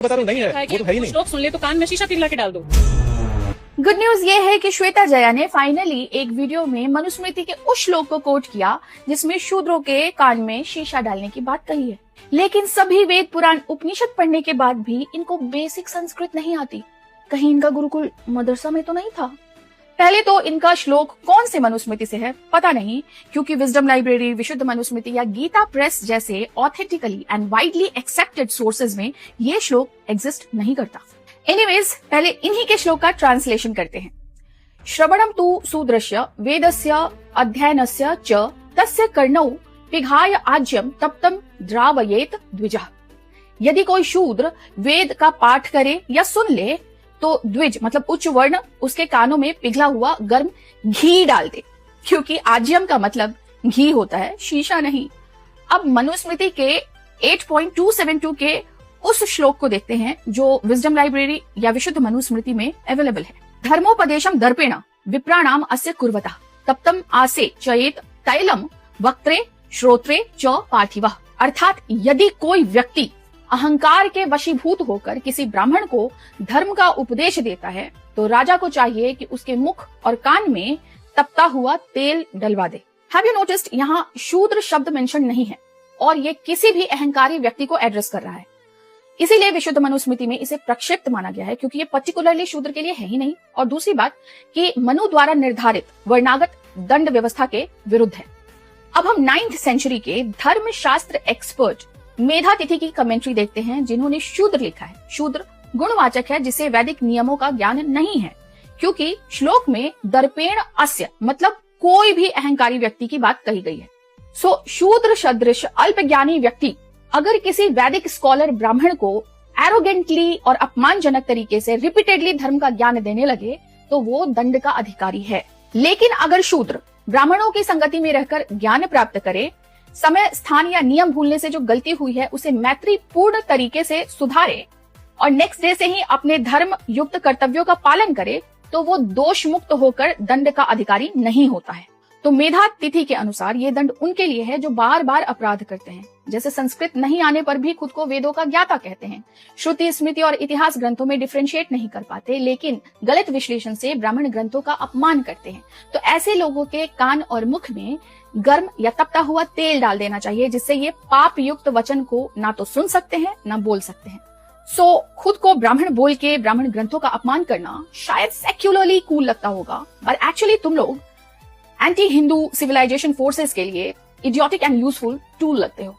बता रहा हूँ नहीं है, वो तो है ही नहीं। लोग सुन ले तो कान में शीशा पिघला के डाल दो। गुड न्यूज ये है कि श्वेता जया ने फाइनली एक वीडियो में मनुस्मृति के उस श्लोक को कोट किया जिसमें शूद्रों के कान में शीशा डालने की बात कही है। लेकिन सभी वेद पुराण उपनिषद पढ़ने के बाद भी इनको बेसिक संस्कृत नहीं आती। कहीं इनका गुरुकुल मदरसा में तो नहीं था? पहले तो इनका श्लोक कौन से मनुस्मृति से है पता नहीं, क्योंकि विजडम लाइब्रेरी, विशुद्ध मनुस्मृति या गीता प्रेस जैसे authentically and widely accepted sources में ये श्लोक एग्जिस्ट नहीं करता। एनीवेज, पहले इन्हीं के श्लोक का ट्रांसलेशन करते हैं। श्रवणम तु सुदृश्य वेदस्य अध्ययनस्य च तस्य कर्णौ पिघाय आज्यम तप्तम द्रावयेत द्विजः। यदि कोई शूद्र वेद का पाठ करे या सुन ले तो द्विज मतलब उच्च वर्ण उसके कानों में पिघला हुआ गर्म घी डाल दे, क्योंकि आज्यम का मतलब घी होता है, शीशा नहीं। अब मनुस्मृति के 8.272 के उस श्लोक को देखते हैं जो विजडम लाइब्रेरी या विशुद्ध मनुस्मृति में अवेलेबल है। धर्मोपदेशम दर्पेण विप्राणाम अस्य कुर्वतः तप्तम आसे चयेत तैलम वक्त्रे श्रोत्रे च पार्थिवः। अर्थात यदि कोई व्यक्ति अहंकार के वशीभूत होकर किसी ब्राह्मण को धर्म का उपदेश देता है तो राजा को चाहिए कि उसके मुख और कान में तपता हुआ तेल डलवा दे। हैव यू नोटिस्ड, यहाँ शूद्र शब्द मेंशन नहीं है और ये किसी भी अहंकारी व्यक्ति को एड्रेस कर रहा है। इसीलिए विशुद्ध मनुस्मृति में इसे प्रक्षिप्त माना गया है, क्योंकि ये पर्टिकुलरली शूद्र के लिए है ही नहीं। और दूसरी बात कि मनु द्वारा निर्धारित वर्णागत दंड व्यवस्था के विरुद्ध है। अब हम 9th सेंचुरी के धर्म शास्त्र एक्सपर्ट मेधातिथि की कमेंट्री देखते हैं, जिन्होंने शूद्र लिखा है। शूद्र गुणवाचक है जिसे वैदिक नियमों का ज्ञान नहीं है, क्योंकि श्लोक में दर्पेण अस्य मतलब कोई भी अहंकारी व्यक्ति की बात कही गई है। सो शूद्र सदृश अल्पज्ञानी व्यक्ति अगर किसी वैदिक स्कॉलर ब्राह्मण को एरोगेंटली और अपमानजनक तरीके से रिपीटेडली धर्म का ज्ञान देने लगे तो वो दंड का अधिकारी है। लेकिन अगर शूद्र ब्राह्मणों की संगति में रहकर ज्ञान प्राप्त करे, समय, स्थान या नियम भूलने से जो गलती हुई है उसे मैत्रीपूर्ण तरीके से सुधारे और नेक्स्ट डे से ही अपने धर्म युक्त कर्तव्यों का पालन करे तो वो दोष मुक्त होकर दंड का अधिकारी नहीं होता है। तो मेधा तिथि के अनुसार ये दंड उनके लिए है जो बार बार अपराध करते हैं, जैसे संस्कृत नहीं आने पर भी खुद को वेदों का ज्ञाता कहते हैं, श्रुति, स्मृति और इतिहास ग्रंथों में डिफरेंशिएट नहीं कर पाते, लेकिन गलत विश्लेषण से ब्राह्मण ग्रंथों का अपमान करते हैं। तो ऐसे लोगों के कान और मुख में गर्म या तपता हुआ तेल डाल देना चाहिए, जिससे ये पाप युक्त वचन को ना तो सुन सकते हैं ना बोल सकते हैं। सो खुद को ब्राह्मण बोल के ब्राह्मण ग्रंथों का अपमान करना शायद सेक्युलरली कूल लगता होगा, पर एक्चुअली तुम लोग एंटी हिंदू सिविलाइजेशन फोर्सेस के लिए इडियोटिक एंड यूजफुल टूल लगते हो।